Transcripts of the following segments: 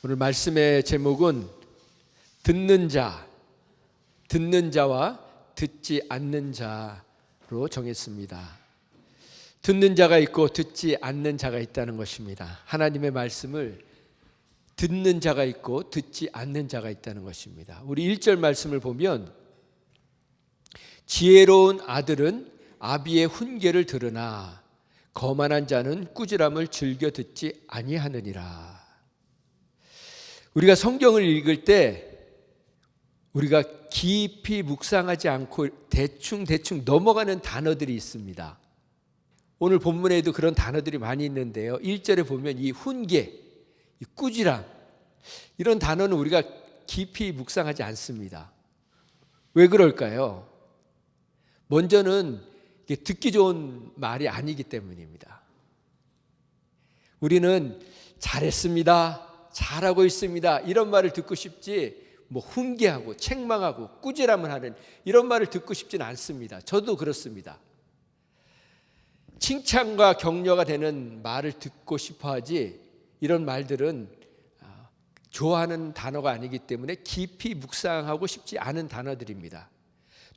오늘 말씀의 제목은 듣는 자와 듣지 않는 자로 정했습니다. 듣는 자가 있고 듣지 않는 자가 있다는 것입니다. 하나님의 말씀을 듣는 자가 있고 듣지 않는 자가 있다는 것입니다. 우리 1절 말씀을 보면 지혜로운 아들은 아비의 훈계를 들으나 거만한 자는 꾸지람을 즐겨 듣지 아니하느니라. 우리가 성경을 읽을 때 우리가 깊이 묵상하지 않고 대충 넘어가는 단어들이 있습니다. 오늘 본문에도 그런 단어들이 많이 있는데요. 1절에 보면 이 훈계, 이 꾸지람, 이런 단어는 우리가 깊이 묵상하지 않습니다. 왜 그럴까요? 먼저는 이게 듣기 좋은 말이 아니기 때문입니다. 우리는 잘했습니다, 잘하고 있습니다, 이런 말을 듣고 싶지 훈계하고 책망하고 꾸지람을 하는 이런 말을 듣고 싶지는 않습니다. 저도 그렇습니다. 칭찬과 격려가 되는 말을 듣고 싶어 하지 이런 말들은 좋아하는 단어가 아니기 때문에 깊이 묵상하고 싶지 않은 단어들입니다.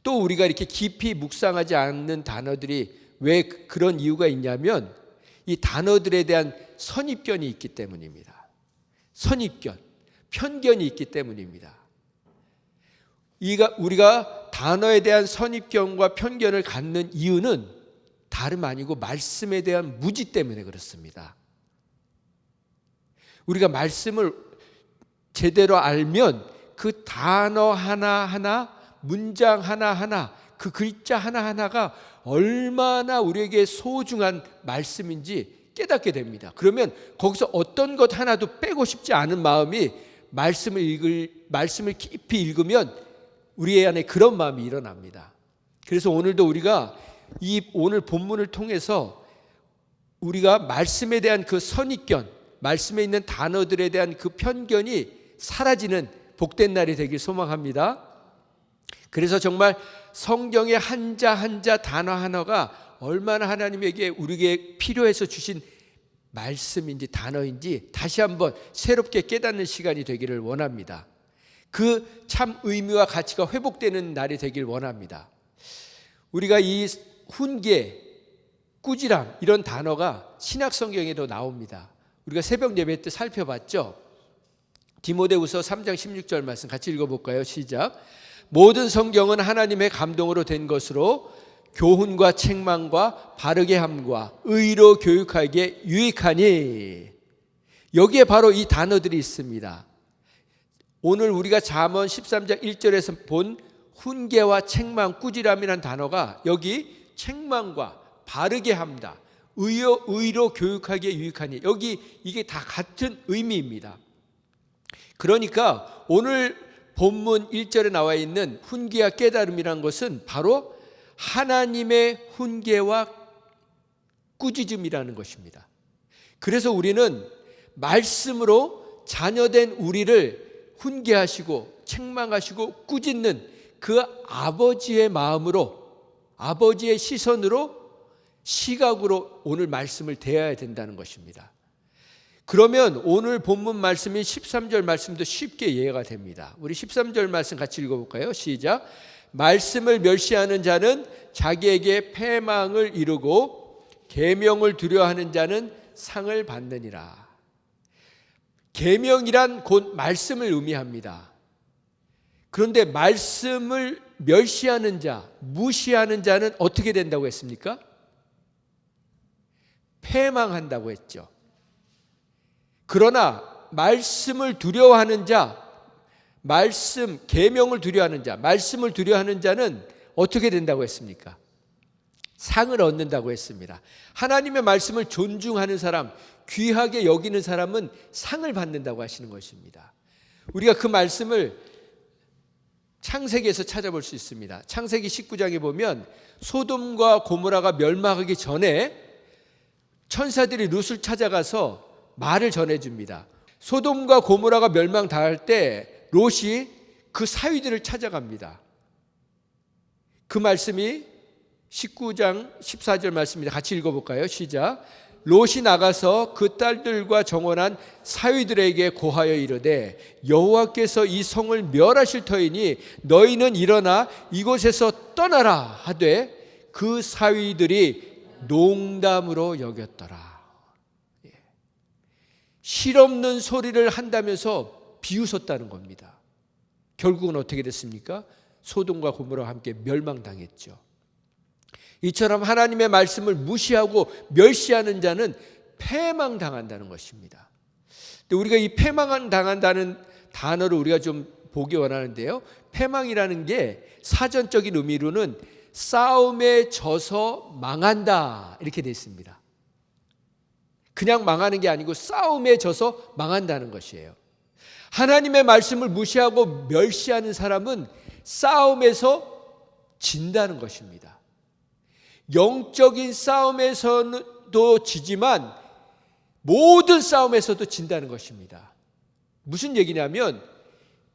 또 우리가 이렇게 깊이 묵상하지 않는 단어들이 왜 그런 이유가 있냐면 이 단어들에 대한 선입견이 있기 때문입니다. 선입견, 편견이 있기 때문입니다. 우리가 단어에 대한 선입견과 편견을 갖는 이유는 다름 아니고 말씀에 대한 무지 때문에 그렇습니다. 우리가 말씀을 제대로 알면 그 단어 하나하나, 문장 하나하나, 그 글자 하나하나가 얼마나 우리에게 소중한 말씀인지 깨닫게 됩니다. 그러면 거기서 어떤 것 하나도 빼고 싶지 않은 마음이 말씀을 깊이 읽으면 우리 안에 그런 마음이 일어납니다. 그래서 오늘도 우리가 이 오늘 본문을 통해서 우리가 말씀에 대한 그 선입견, 말씀에 있는 단어들에 대한 그 편견이 사라지는 복된 날이 되길 소망합니다. 그래서 정말 성경의 한자 한자 단어 하나가 얼마나 하나님에게 우리에게 필요해서 주신 말씀인지 단어인지 다시 한번 새롭게 깨닫는 시간이 되기를 원합니다. 그 참 의미와 가치가 회복되는 날이 되길 원합니다. 우리가 이 훈계, 꾸지람 이런 단어가 신약 성경에도 나옵니다. 우리가 새벽 예배 때 살펴봤죠. 디모데후서 3장 16절 말씀 같이 읽어볼까요? 시작. 모든 성경은 하나님의 감동으로 된 것으로 교훈과 책망과 바르게 함과 의로 교육하기에 유익하니. 여기에 바로 이 단어들이 있습니다. 오늘 우리가 잠언 13장 1절에서 본 훈계와 책망, 꾸지람이라는 단어가 여기 책망과 바르게 합니다, 의로 교육하기에 유익하니, 여기 이게 다 같은 의미입니다. 그러니까 오늘 본문 1절에 나와 있는 훈계와 깨달음이란 것은 바로 하나님의 훈계와 꾸짖음이라는 것입니다. 그래서 우리는 말씀으로 자녀된 우리를 훈계하시고 책망하시고 꾸짖는 그 아버지의 마음으로, 아버지의 시선으로, 시각으로 오늘 말씀을 대해야 된다는 것입니다. 그러면 오늘 본문 말씀인 13절 말씀도 쉽게 이해가 됩니다. 우리 13절 말씀 같이 읽어볼까요? 시작. 말씀을 멸시하는 자는 자기에게 패망을 이루고 계명을 두려워하는 자는 상을 받느니라. 계명이란 곧 말씀을 의미합니다. 그런데 말씀을 멸시하는 자, 무시하는 자는 어떻게 된다고 했습니까? 패망한다고 했죠. 그러나 말씀을 두려워하는 자, 계명을 두려워하는 자, 말씀을 두려워하는 자는 어떻게 된다고 했습니까? 상을 얻는다고 했습니다. 하나님의 말씀을 존중하는 사람, 귀하게 여기는 사람은 상을 받는다고 하시는 것입니다. 우리가 그 말씀을 창세기에서 찾아볼 수 있습니다. 창세기 19장에 보면 소돔과 고모라가 멸망하기 전에 천사들이 룻을 찾아가서 말을 전해줍니다. 소돔과 고모라가 멸망당할 때 롯이 그 사위들을 찾아갑니다. 그 말씀이 19장 14절 말씀입니다. 같이 읽어볼까요? 시작. 롯이 나가서 그 딸들과 정원한 사위들에게 고하여 이르되 여호와께서 이 성을 멸하실 터이니 너희는 일어나 이곳에서 떠나라 하되 그 사위들이 농담으로 여겼더라. 실없는 소리를 한다면서 비웃었다는 겁니다. 결국은 어떻게 됐습니까? 소돔과 고모라와 함께 멸망당했죠. 이처럼 하나님의 말씀을 무시하고 멸시하는 자는 패망당한다는 것입니다. 근데 우리가 이 패망당한다는 단어를 우리가 좀 보기 원하는데요. 패망이라는 게 사전적인 의미로는 싸움에 져서 망한다 이렇게 되어 있습니다. 그냥 망하는 게 아니고 싸움에 져서 망한다는 것이에요. 하나님의 말씀을 무시하고 멸시하는 사람은 싸움에서 진다는 것입니다. 영적인 싸움에서도 지지만 모든 싸움에서도 진다는 것입니다. 무슨 얘기냐면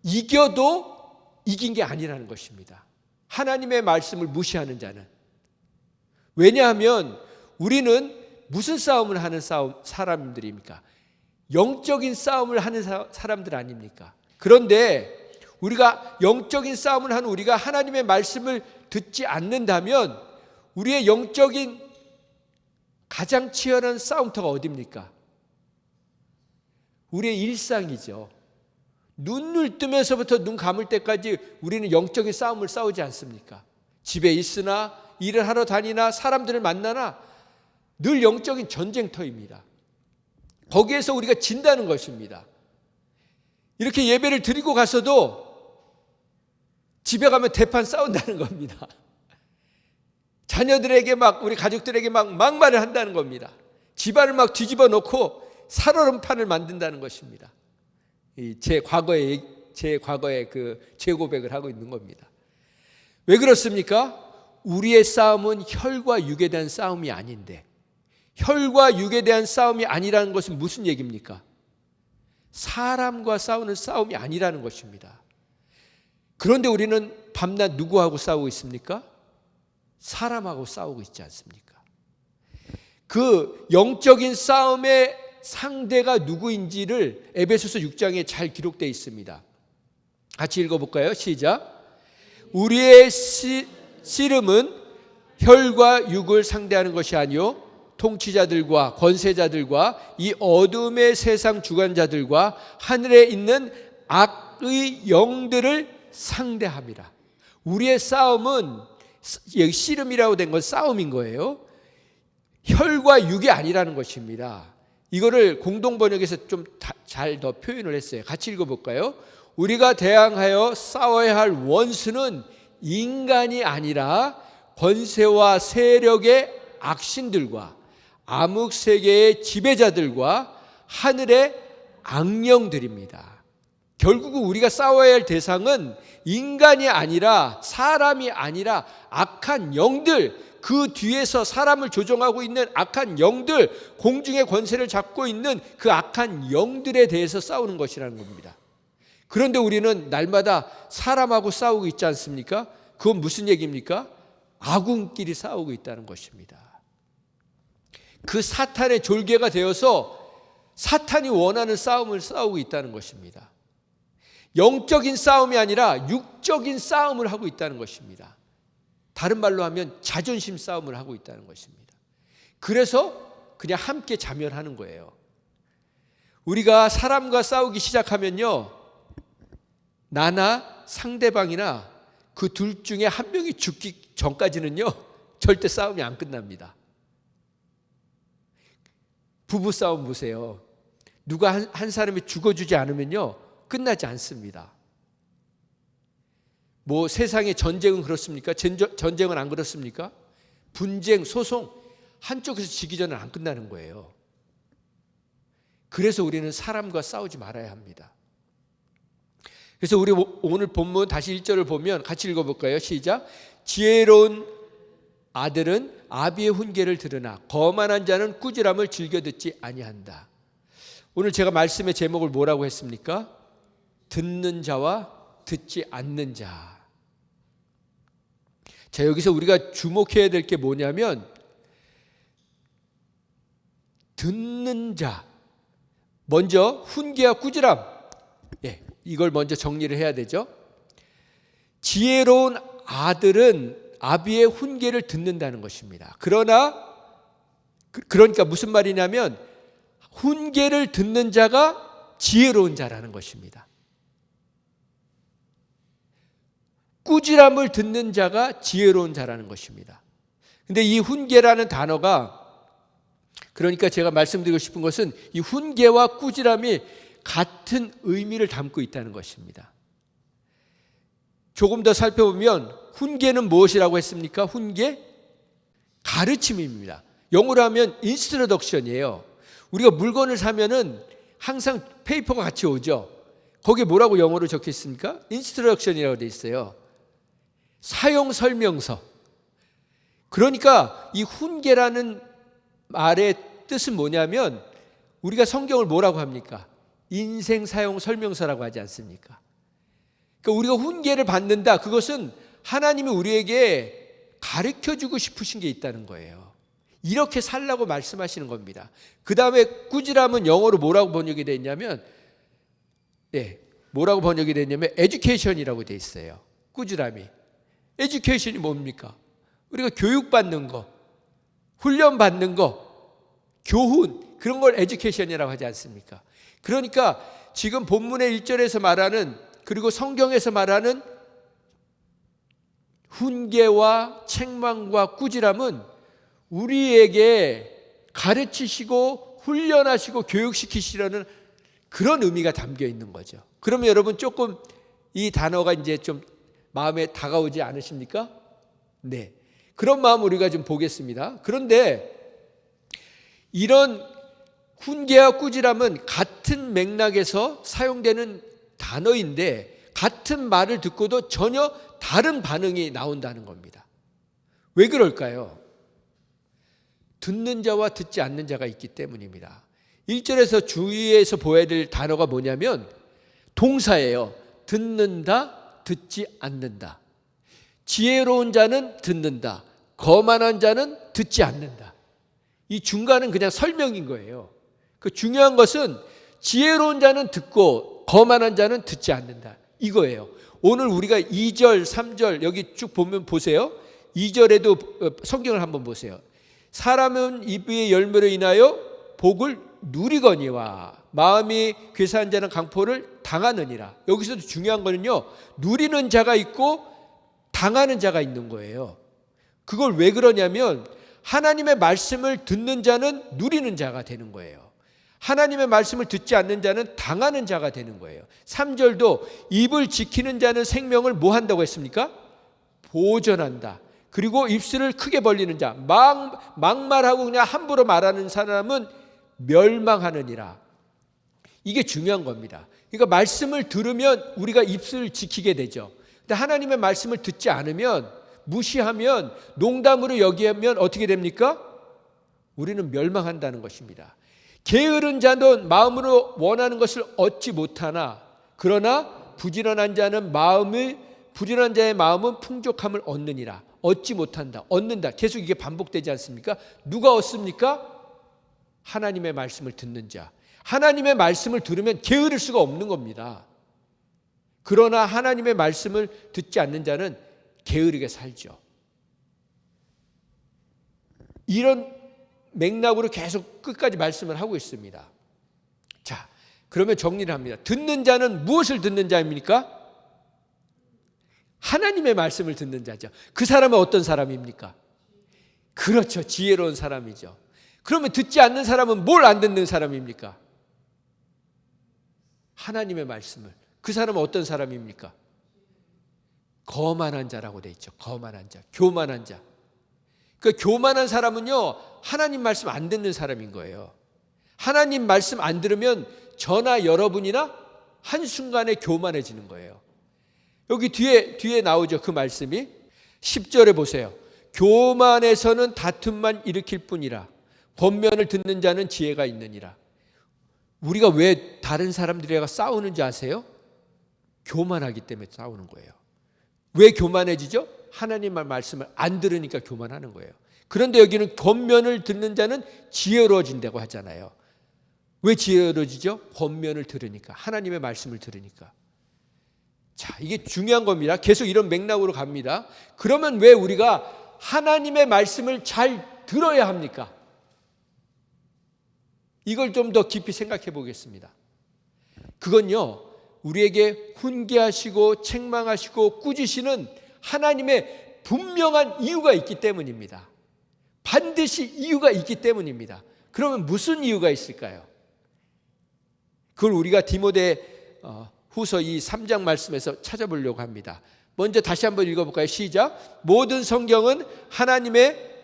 이겨도 이긴 게 아니라는 것입니다. 하나님의 말씀을 무시하는 자는. 왜냐하면 우리는 무슨 싸움을 하는 사람들입니까? 영적인 싸움을 하는 사람들 아닙니까? 그런데 우리가 영적인 싸움을 하는 우리가 하나님의 말씀을 듣지 않는다면 우리의 영적인 가장 치열한 싸움터가 어디입니까? 우리의 일상이죠. 눈을 뜨면서부터 눈 감을 때까지 우리는 영적인 싸움을 싸우지 않습니까? 집에 있으나 일을 하러 다니나 사람들을 만나나 늘 영적인 전쟁터입니다. 거기에서 우리가 진다는 것입니다. 이렇게 예배를 드리고 가서도 집에 가면 대판 싸운다는 겁니다. 자녀들에게 우리 가족들에게 막말을 한다는 겁니다. 집안을 뒤집어 놓고 살얼음판을 만든다는 것입니다. 제 과거의 그 재고백을 하고 있는 겁니다. 왜 그렇습니까? 우리의 싸움은 혈과 육에 대한 싸움이 아닌데, 혈과 육에 대한 싸움이 아니라는 것은 무슨 얘기입니까? 사람과 싸우는 싸움이 아니라는 것입니다. 그런데 우리는 밤낮 누구하고 싸우고 있습니까? 사람하고 싸우고 있지 않습니까? 그 영적인 싸움의 상대가 누구인지를 에베소서 6장에 잘 기록되어 있습니다. 같이 읽어볼까요? 시작. 우리의 씨름은 혈과 육을 상대하는 것이 아니요 통치자들과 권세자들과 이 어둠의 세상 주관자들과 하늘에 있는 악의 영들을 상대함이라. 우리의 싸움은 씨름이라고 된 건 싸움인 거예요. 혈과 육이 아니라는 것입니다. 이거를 공동번역에서 좀 잘 더 표현을 했어요. 같이 읽어볼까요? 우리가 대항하여 싸워야 할 원수는 인간이 아니라 권세와 세력의 악신들과 암흑세계의 지배자들과 하늘의 악령들입니다. 결국은 우리가 싸워야 할 대상은 인간이 아니라 사람이 아니라 악한 영들, 그 뒤에서 사람을 조종하고 있는 악한 영들, 공중의 권세를 잡고 있는 그 악한 영들에 대해서 싸우는 것이라는 겁니다. 그런데 우리는 날마다 사람하고 싸우고 있지 않습니까? 그건 무슨 얘기입니까? 아군끼리 싸우고 있다는 것입니다. 그 사탄의 졸개가 되어서 사탄이 원하는 싸움을 싸우고 있다는 것입니다. 영적인 싸움이 아니라 육적인 싸움을 하고 있다는 것입니다. 다른 말로 하면 자존심 싸움을 하고 있다는 것입니다. 그래서 그냥 함께 자멸하는 거예요. 우리가 사람과 싸우기 시작하면요, 나나 상대방이나 그 둘 중에 한 명이 죽기 전까지는요 절대 싸움이 안 끝납니다. 부부싸움 보세요. 누가 한 사람이 죽어주지 않으면요 끝나지 않습니다. 뭐 세상의 전쟁은 그렇습니까? 전쟁은 안 그렇습니까? 분쟁, 소송 한쪽에서 지기 전에 안 끝나는 거예요. 그래서 우리는 사람과 싸우지 말아야 합니다. 그래서 우리 오늘 본문 다시 1절을 보면 같이 읽어볼까요? 시작. 지혜로운 아들은 아비의 훈계를 들으나 거만한 자는 꾸지람을 즐겨 듣지 아니한다. 오늘 제가 말씀의 제목을 뭐라고 했습니까? 듣는 자와 듣지 않는 자. 자, 여기서 우리가 주목해야 될 게 뭐냐면 듣는 자. 먼저 훈계와 꾸지람. 이걸 먼저 정리를 해야 되죠. 지혜로운 아들은 아비의 훈계를 듣는다는 것입니다. 그러니까 무슨 말이냐면 훈계를 듣는 자가 지혜로운 자라는 것입니다. 꾸지람을 듣는 자가 지혜로운 자라는 것입니다. 근데 이 훈계라는 단어가, 그러니까 제가 말씀드리고 싶은 것은 이 훈계와 꾸지람이 같은 의미를 담고 있다는 것입니다. 조금 더 살펴보면 훈계는 무엇이라고 했습니까? 훈계? 가르침입니다. 영어로 하면 인스트러덕션이에요. 우리가 물건을 사면은 항상 페이퍼가 같이 오죠. 거기에 뭐라고 영어로 적혀 있습니까? 인스트러덕션이라고 되어 있어요. 사용 설명서. 그러니까 이 훈계라는 말의 뜻은 뭐냐면 우리가 성경을 뭐라고 합니까? 인생 사용 설명서라고 하지 않습니까? 그러니까 우리가 훈계를 받는다. 그것은 하나님이 우리에게 가르쳐주고 싶으신 게 있다는 거예요. 이렇게 살라고 말씀하시는 겁니다. 그 다음에 꾸지람은 영어로 뭐라고 번역이 되어 있냐면 뭐라고 번역이 됐냐면 에듀케이션이라고 되어 있어요. 꾸지람이. 에듀케이션이 뭡니까? 우리가 교육받는 거, 훈련받는 거, 교훈, 그런 걸 에듀케이션이라고 하지 않습니까? 그러니까 지금 본문의 1절에서 말하는, 그리고 성경에서 말하는 훈계와 책망과 꾸지람은 우리에게 가르치시고 훈련하시고 교육시키시려는 그런 의미가 담겨 있는 거죠. 그러면 여러분 조금 이 단어가 이제 좀 마음에 다가오지 않으십니까? 네. 그런 마음 우리가 좀 보겠습니다. 그런데 이런 훈계와 꾸지람은 같은 맥락에서 사용되는 단어인데 같은 말을 듣고도 전혀 다른 반응이 나온다는 겁니다. 왜 그럴까요? 듣는 자와 듣지 않는 자가 있기 때문입니다. 1절에서 주의해서 보아야 될 단어가 뭐냐면 동사예요. 듣는다, 듣지 않는다. 지혜로운 자는 듣는다. 거만한 자는 듣지 않는다. 이 중간은 그냥 설명인 거예요. 그 중요한 것은 지혜로운 자는 듣고 거만한 자는 듣지 않는다. 이거예요. 오늘 우리가 2절, 3절 여기 쭉 보면 보세요. 2절에도 성경을 한번 보세요. 사람은 이브의 열매로 인하여 복을 누리거니와 마음이 괴사한 자는 강포를 당하느니라. 여기서도 중요한 거는요, 누리는 자가 있고 당하는 자가 있는 거예요. 그걸 왜 그러냐면 하나님의 말씀을 듣는 자는 누리는 자가 되는 거예요. 하나님의 말씀을 듣지 않는 자는 당하는 자가 되는 거예요. 3절도 입을 지키는 자는 생명을 뭐 한다고 했습니까? 보존한다. 그리고 입술을 크게 벌리는 자, 막말하고 그냥 함부로 말하는 사람은 멸망하느니라. 이게 중요한 겁니다. 그러니까 말씀을 들으면 우리가 입술을 지키게 되죠. 근데 하나님의 말씀을 듣지 않으면, 무시하면, 농담으로 여기면 어떻게 됩니까? 우리는 멸망한다는 것입니다. 게으른 자는 마음으로 원하는 것을 얻지 못하나 그러나 부지런한 자의 마음은 풍족함을 얻느니라. 얻지 못한다, 얻는다. 계속 이게 반복되지 않습니까? 누가 얻습니까? 하나님의 말씀을 듣는 자. 하나님의 말씀을 들으면 게으를 수가 없는 겁니다. 그러나 하나님의 말씀을 듣지 않는 자는 게으르게 살죠. 이런 맥락으로 계속 끝까지 말씀을 하고 있습니다. 자, 그러면 정리를 합니다. 듣는 자는 무엇을 듣는 자입니까? 하나님의 말씀을 듣는 자죠. 그 사람은 어떤 사람입니까? 그렇죠. 지혜로운 사람이죠. 그러면 듣지 않는 사람은 뭘 안 듣는 사람입니까? 하나님의 말씀을. 그 사람은 어떤 사람입니까? 거만한 자라고 돼 있죠. 거만한 자, 교만한 자. 그 교만한 사람은요, 하나님 말씀 안 듣는 사람인 거예요. 하나님 말씀 안 들으면 저나 여러분이나 한순간에 교만해지는 거예요. 여기 뒤에 나오죠. 그 말씀이 10절에 보세요. 교만해서는 다툼만 일으킬 뿐이라 권면을 듣는 자는 지혜가 있느니라. 우리가 왜 다른 사람들이랑 싸우는지 아세요? 교만하기 때문에 싸우는 거예요. 왜 교만해지죠? 하나님의 말씀을 안 들으니까 교만하는 거예요. 그런데 여기는 권면을 듣는 자는 지혜로워진다고 하잖아요. 왜 지혜로워지죠? 권면을 들으니까, 하나님의 말씀을 들으니까. 자, 이게 중요한 겁니다. 계속 이런 맥락으로 갑니다. 그러면 왜 우리가 하나님의 말씀을 잘 들어야 합니까? 이걸 좀 더 깊이 생각해 보겠습니다. 그건요, 우리에게 훈계하시고 책망하시고 꾸짖으시는 하나님의 분명한 이유가 있기 때문입니다. 반드시 이유가 있기 때문입니다. 그러면 무슨 이유가 있을까요? 그걸 우리가 디모데 후서 이 3장 말씀에서 찾아보려고 합니다. 먼저 다시 한번 읽어볼까요? 시작. 모든 성경은 하나님의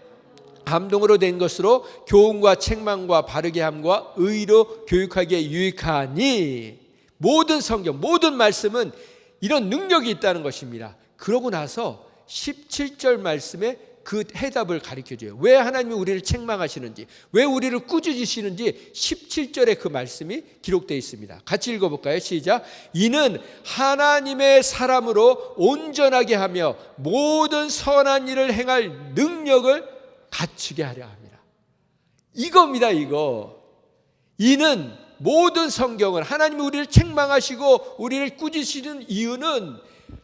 감동으로 된 것으로 교훈과 책망과 바르게 함과 의로 교육하기에 유익하니, 모든 성경, 모든 말씀은 이런 능력이 있다는 것입니다. 그러고 나서 17절 말씀에 그 해답을 가르쳐줘요. 왜 하나님이 우리를 책망하시는지, 왜 우리를 꾸짖으시는지 17절에 그 말씀이 기록되어 있습니다. 같이 읽어볼까요? 시작. 이는 하나님의 사람으로 온전하게 하며 모든 선한 일을 행할 능력을 갖추게 하려 합니다. 이겁니다, 이거. 이는 모든 성경은 하나님이 우리를 책망하시고 우리를 꾸짖으시는 이유는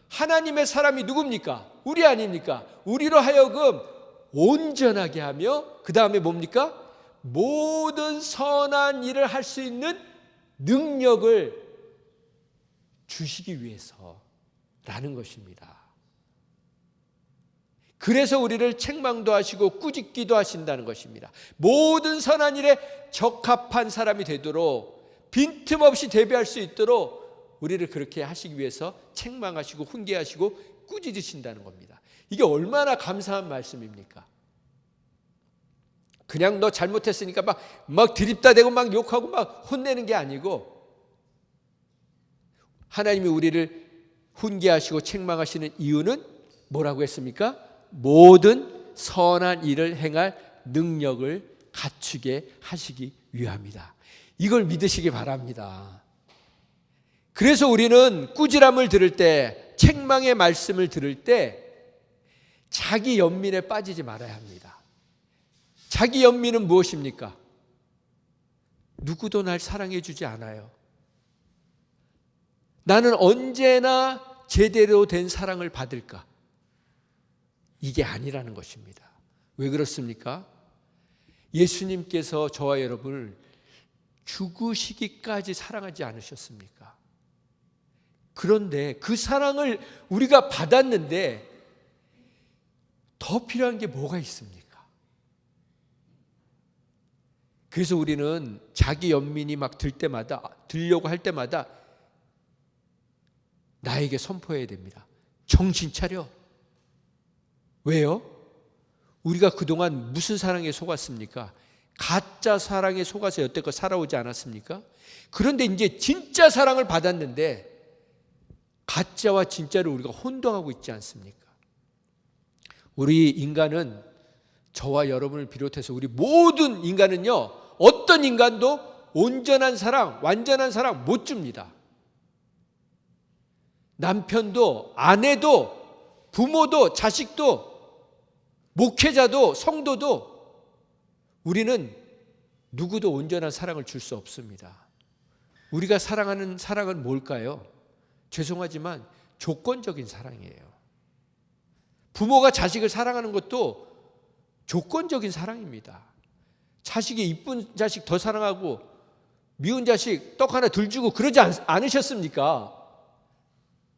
하나님의 사람이 누굽니까? 우리 아닙니까? 우리로 하여금 온전하게 하며 그 다음에 뭡니까? 모든 선한 일을 할 수 있는 능력을 주시기 위해서라는 것입니다. 그래서 우리를 책망도 하시고 꾸짖기도 하신다는 것입니다. 모든 선한 일에 적합한 사람이 되도록, 빈틈없이 대비할 수 있도록 우리를 그렇게 하시기 위해서 책망하시고 훈계하시고 꾸짖으신다는 겁니다. 이게 얼마나 감사한 말씀입니까? 그냥 너 잘못했으니까 막 드립다 대고 막 욕하고 막 혼내는 게 아니고, 하나님이 우리를 훈계하시고 책망하시는 이유는 뭐라고 했습니까? 모든 선한 일을 행할 능력을 갖추게 하시기 위함이다. 이걸 믿으시기 바랍니다. 그래서 우리는 꾸지람을 들을 때, 책망의 말씀을 들을 때 자기 연민에 빠지지 말아야 합니다. 자기 연민은 무엇입니까? 누구도 날 사랑해 주지 않아요. 나는 언제나 제대로 된 사랑을 받을까? 이게 아니라는 것입니다. 왜 그렇습니까? 예수님께서 저와 여러분을 죽으시기까지 사랑하지 않으셨습니까? 그런데 그 사랑을 우리가 받았는데 더 필요한 게 뭐가 있습니까? 그래서 우리는 자기 연민이 막 들려고 할 때마다 나에게 선포해야 됩니다. 정신 차려. 왜요? 우리가 그동안 무슨 사랑에 속았습니까? 가짜 사랑에 속아서 여태껏 살아오지 않았습니까? 그런데 이제 진짜 사랑을 받았는데 가짜와 진짜를 우리가 혼동하고 있지 않습니까? 우리 인간은, 저와 여러분을 비롯해서 우리 모든 인간은요, 어떤 인간도 온전한 사랑, 완전한 사랑 못 줍니다. 남편도, 아내도, 부모도, 자식도, 목회자도, 성도도 우리는 누구도 온전한 사랑을 줄 수 없습니다. 우리가 사랑하는 사랑은 뭘까요? 죄송하지만 조건적인 사랑이에요. 부모가 자식을 사랑하는 것도 조건적인 사랑입니다. 자식이 이쁜 자식 더 사랑하고 미운 자식 떡 하나 덜 주고 그러지 않으셨습니까?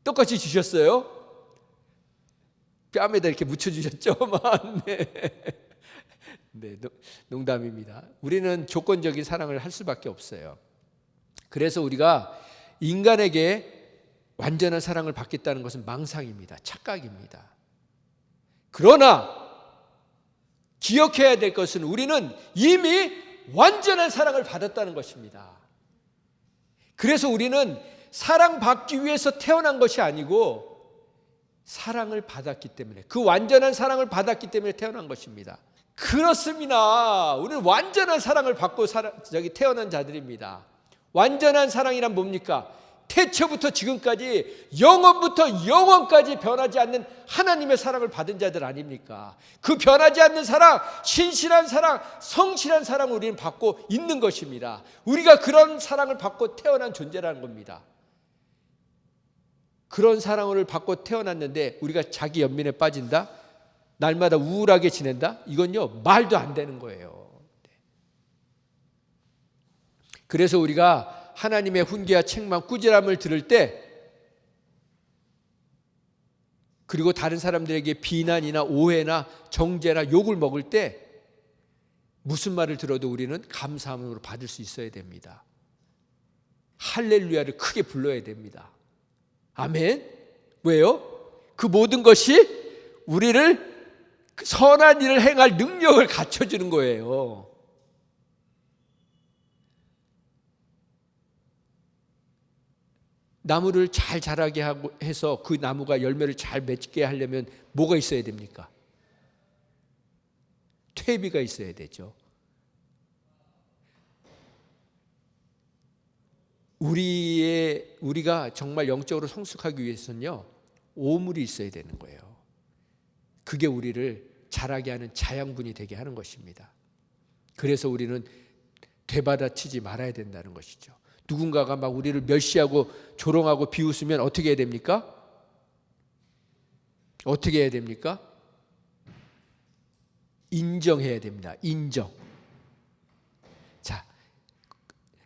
똑같이 주셨어요? 뺨에다 이렇게 묻혀주셨죠? 네, 농담입니다. 우리는 조건적인 사랑을 할 수밖에 없어요. 그래서 우리가 인간에게 완전한 사랑을 받겠다는 것은 망상입니다. 착각입니다. 그러나 기억해야 될 것은 우리는 이미 완전한 사랑을 받았다는 것입니다. 그래서 우리는 사랑받기 위해서 태어난 것이 아니고 사랑을 받았기 때문에, 그 완전한 사랑을 받았기 때문에 태어난 것입니다. 그렇습니다. 우리는 완전한 사랑을 받고 태어난 자들입니다. 완전한 사랑이란 뭡니까? 태초부터 지금까지 영원부터 영원까지 변하지 않는 하나님의 사랑을 받은 자들 아닙니까? 그 변하지 않는 사랑, 신실한 사랑, 성실한 사랑을 우리는 받고 있는 것입니다. 우리가 그런 사랑을 받고 태어난 존재라는 겁니다. 그런 사랑을 받고 태어났는데 우리가 자기 연민에 빠진다? 날마다 우울하게 지낸다? 이건요, 말도 안 되는 거예요. 그래서 우리가 하나님의 훈계와 책망, 꾸지람을 들을 때, 그리고 다른 사람들에게 비난이나 오해나 정죄나 욕을 먹을 때 무슨 말을 들어도 우리는 감사함으로 받을 수 있어야 됩니다. 할렐루야를 크게 불러야 됩니다. 아멘. 왜요? 그 모든 것이 우리를 선한 일을 행할 능력을 갖춰주는 거예요. 나무를 잘 자라게 하고 해서 그 나무가 열매를 잘 맺게 하려면 뭐가 있어야 됩니까? 퇴비가 있어야 되죠. 우리가 정말 영적으로 성숙하기 위해서는요, 오물이 있어야 되는 거예요. 그게 우리를 자라게 하는 자양분이 되게 하는 것입니다. 그래서 우리는 되받아치지 말아야 된다는 것이죠. 누군가가 막 우리를 멸시하고 조롱하고 비웃으면 어떻게 해야 됩니까? 어떻게 해야 됩니까? 인정해야 됩니다. 인정. 자,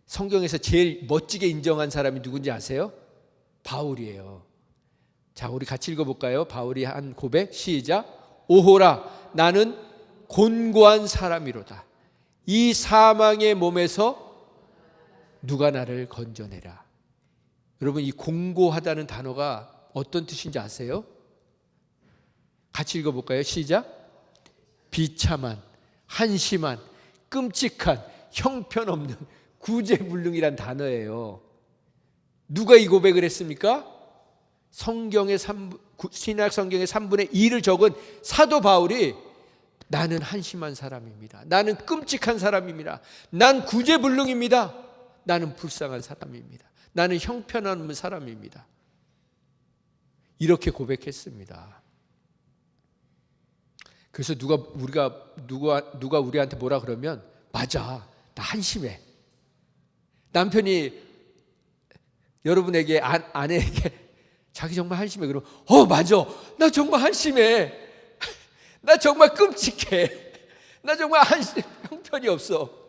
성경에서 제일 멋지게 인정한 사람이 누군지 아세요? 바울이에요. 자, 우리 같이 읽어볼까요? 바울이 한 고백, 시작. 오호라, 나는 곤고한 사람이로다. 이 사망의 몸에서 누가 나를 건져내라. 여러분, 이 공고하다는 단어가 어떤 뜻인지 아세요? 같이 읽어볼까요? 시작. 비참한, 한심한, 끔찍한, 형편없는, 구제불능이란 단어예요. 누가 이 고백을 했습니까? 신약 성경의 3분의 2를 적은 사도 바울이 나는 한심한 사람입니다. 나는 끔찍한 사람입니다. 난 구제불능입니다. 나는 불쌍한 사람입니다. 나는 형편없는 사람입니다. 이렇게 고백했습니다. 그래서 누가 우리한테 뭐라 그러면 맞아, 나 한심해. 남편이 여러분에게 아내에게 자기 정말 한심해 그러면 맞아, 나 정말 한심해. 나 정말 끔찍해. 나 정말 형편이 없어.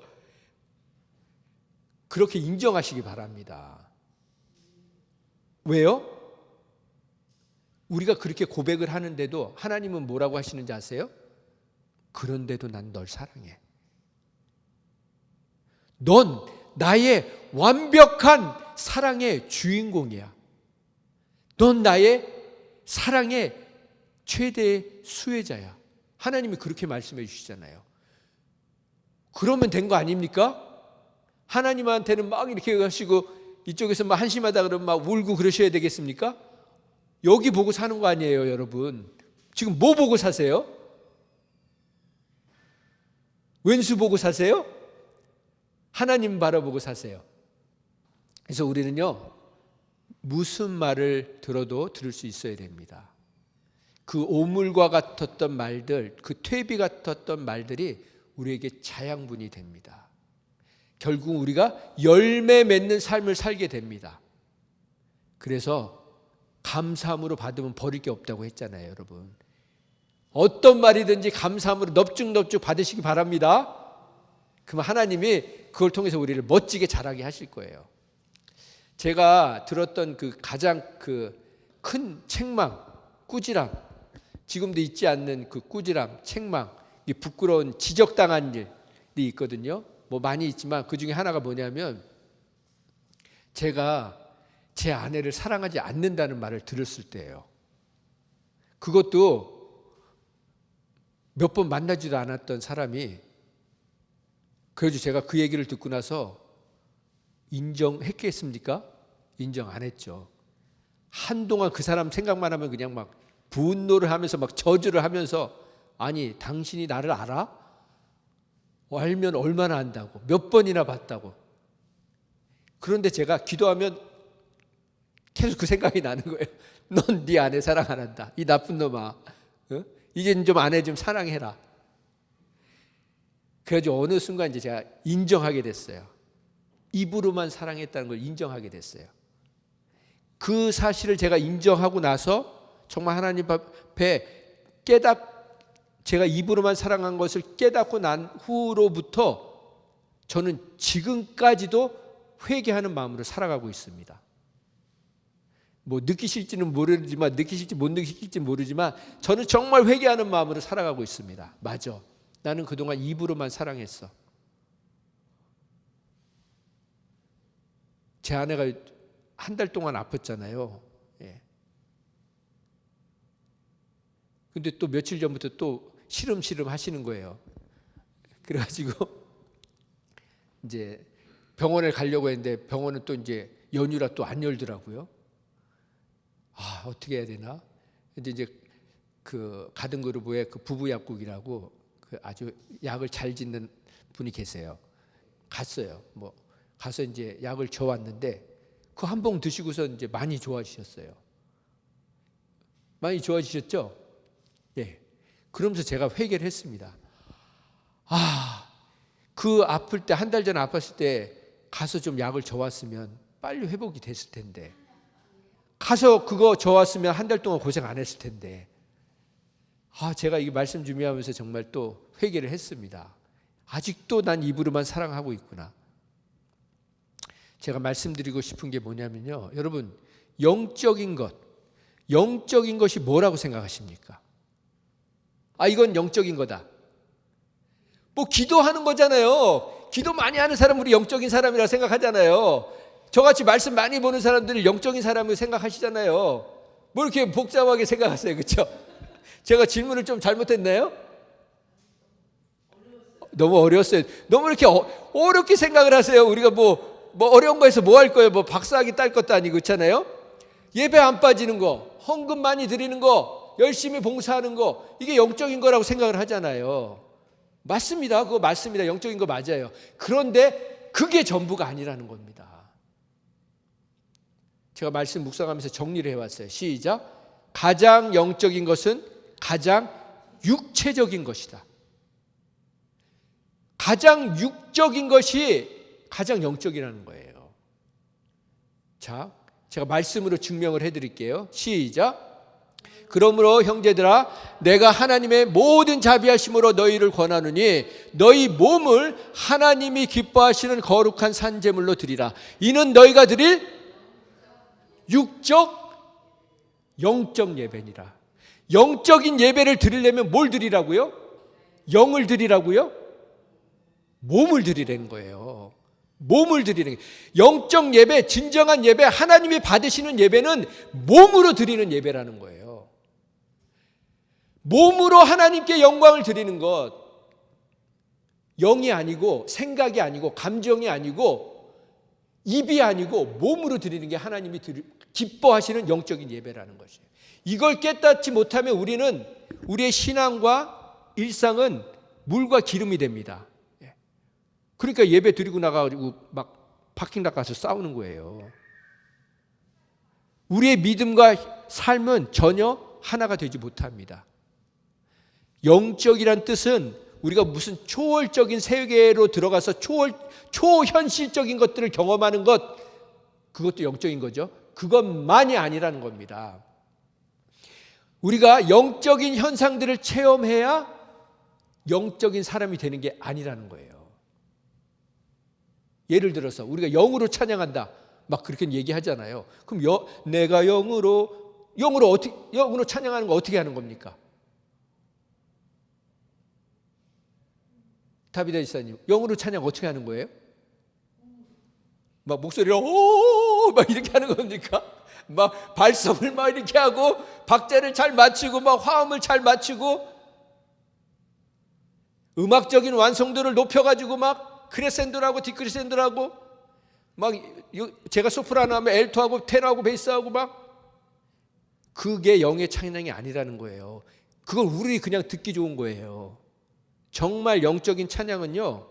그렇게 인정하시기 바랍니다. 왜요? 우리가 그렇게 고백을 하는데도 하나님은 뭐라고 하시는지 아세요? 그런데도 난 널 사랑해. 넌 나의 완벽한 사랑의 주인공이야. 넌 나의 사랑의 최대의 수혜자야. 하나님이 그렇게 말씀해 주시잖아요. 그러면 된 거 아닙니까? 하나님한테는 막 이렇게 하시고 이쪽에서 막 한심하다 그러면 막 울고 그러셔야 되겠습니까? 여기 보고 사는 거 아니에요, 여러분. 지금 뭐 보고 사세요? 왼수 보고 사세요? 하나님 바라보고 사세요. 그래서 우리는요, 무슨 말을 들어도 들을 수 있어야 됩니다. 그 오물과 같았던 말들, 그 퇴비 같았던 말들이 우리에게 자양분이 됩니다. 결국 우리가 열매 맺는 삶을 살게 됩니다. 그래서 감사함으로 받으면 버릴 게 없다고 했잖아요, 여러분. 어떤 말이든지 감사함으로 넙죽넙죽 받으시기 바랍니다. 그럼 하나님이 그걸 통해서 우리를 멋지게 자라게 하실 거예요. 제가 들었던 그 가장 큰 책망, 꾸지람, 지금도 잊지 않는 그 꾸지람, 책망, 이 부끄러운 지적당한 일이 있거든요. 뭐 많이 있지만 그 중에 하나가 뭐냐면 제가 제 아내를 사랑하지 않는다는 말을 들었을 때예요. 그것도 몇 번 만나지도 않았던 사람이, 그래도 제가 그 얘기를 듣고 나서 인정했겠습니까? 인정 안 했죠. 한동안 그 사람 생각만 하면 그냥 막 분노를 하면서 막 저주를 하면서, 아니 당신이 나를 알아? 알면 얼마나 안다고, 몇 번이나 봤다고. 그런데 제가 기도하면 계속 그 생각이 나는 거예요. 넌 네 아내 사랑 안 한다. 이 나쁜 놈아. 이제 좀 아내 좀 사랑해라. 그래가지고 어느 순간 이제 제가 인정하게 됐어요. 입으로만 사랑했다는 걸 인정하게 됐어요. 그 사실을 제가 인정하고 나서 정말 하나님 앞에 제가 입으로만 사랑한 것을 깨닫고 난 후로부터 저는 지금까지도 회개하는 마음으로 살아가고 있습니다. 뭐 느끼실지는 모르지만, 느끼실지 못 느끼실지 모르지만 저는 정말 회개하는 마음으로 살아가고 있습니다. 맞아. 나는 그동안 입으로만 사랑했어. 제 아내가 한 달 동안 아팠잖아요. 예. 근데 또 며칠 전부터 또 시름시름 하시는 거예요. 그래가지고 이제 병원을 가려고 했는데 병원은 또 이제 연휴라 또 안 열더라고요. 아, 어떻게 해야 되나? 근데 이제 그 가든그루브에 그 부부약국이라고 그 아주 약을 잘 짓는 분이 계세요. 갔어요. 뭐 가서 이제 약을 줘왔는데 그 한 봉 드시고서 이제 많이 좋아지셨어요. 많이 좋아지셨죠? 예. 그러면서 제가 회개를 했습니다. 아, 그 아플 때 한 달 전에 아팠을 때 가서 좀 약을 줘왔으면 빨리 회복이 됐을 텐데, 가서 그거 줘왔으면 한 달 동안 고생 안 했을 텐데, 아, 제가 이 말씀 준비하면서 정말 또 회개를 했습니다. 아직도 난 입으로만 사랑하고 있구나. 제가 말씀드리고 싶은 게 뭐냐면요, 여러분, 영적인 것이 뭐라고 생각하십니까? 아, 이건 영적인 거다. 뭐 기도하는 거잖아요. 기도 많이 하는 사람 우리 영적인 사람이라고 생각하잖아요. 저같이 말씀 많이 보는 사람들을 영적인 사람으로 생각하시잖아요. 뭐 이렇게 복잡하게 생각하세요, 그렇죠? 제가 질문을 좀 잘못했나요? 너무 어려웠어요. 너무 이렇게 어렵게 생각을 하세요. 우리가 뭐 어려운 거에서 뭐 할 거예요? 뭐 박사학위 딸 것도 아니고, 그렇잖아요. 예배 안 빠지는 거, 헌금 많이 드리는 거, 열심히 봉사하는 거, 이게 영적인 거라고 생각을 하잖아요. 맞습니다. 그거 맞습니다. 영적인 거 맞아요. 그런데 그게 전부가 아니라는 겁니다. 제가 말씀 묵상하면서 정리를 해왔어요. 시작. 가장 영적인 것은 가장 육체적인 것이다. 가장 육적인 것이 가장 영적이라는 거예요. 자, 제가 말씀으로 증명을 해드릴게요. 시작. 그러므로 형제들아, 내가 하나님의 모든 자비하심으로 너희를 권하노니 너희 몸을 하나님이 기뻐하시는 거룩한 산제물로 드리라. 이는 너희가 드릴 육적, 영적 예배니라. 영적인 예배를 드리려면 뭘 드리라고요? 영을 드리라고요? 몸을 드리라는 거예요. 몸을 드리는 거예요. 영적 예배, 진정한 예배, 하나님이 받으시는 예배는 몸으로 드리는 예배라는 거예요. 몸으로 하나님께 영광을 드리는 것, 영이 아니고 생각이 아니고 감정이 아니고 입이 아니고 몸으로 드리는 게 하나님이 기뻐하시는 영적인 예배라는 것이에요. 이걸 깨닫지 못하면 우리의 신앙과 일상은 물과 기름이 됩니다. 그러니까 예배 드리고 나가지고 막 파킹락 가서 싸우는 거예요. 우리의 믿음과 삶은 전혀 하나가 되지 못합니다. 영적이란 뜻은 우리가 무슨 초월적인 세계로 들어가서 초현실적인 것들을 경험하는 것, 그것도 영적인 거죠. 그것만이 아니라는 겁니다. 우리가 영적인 현상들을 체험해야 영적인 사람이 되는 게 아니라는 거예요. 예를 들어서 우리가 영으로 찬양한다, 막 그렇게 얘기하잖아요. 그럼 내가 영으로 찬양하는 거 어떻게 하는 겁니까? 다비다 지사님, 영으로 찬양 어떻게 하는 거예요? 막 목소리를 막 이렇게 하는 겁니까? 막 발성을 막 이렇게 하고 박자를 잘 맞추고 막 화음을 잘 맞추고 음악적인 완성도를 높여가지고 막 크레센도라고 디크레센도라고 막 제가 소프라노 하면 엘토하고 테너하고 베이스하고 막, 그게 영의 찬양이 아니라는 거예요. 그걸 우리 그냥 듣기 좋은 거예요. 정말 영적인 찬양은요,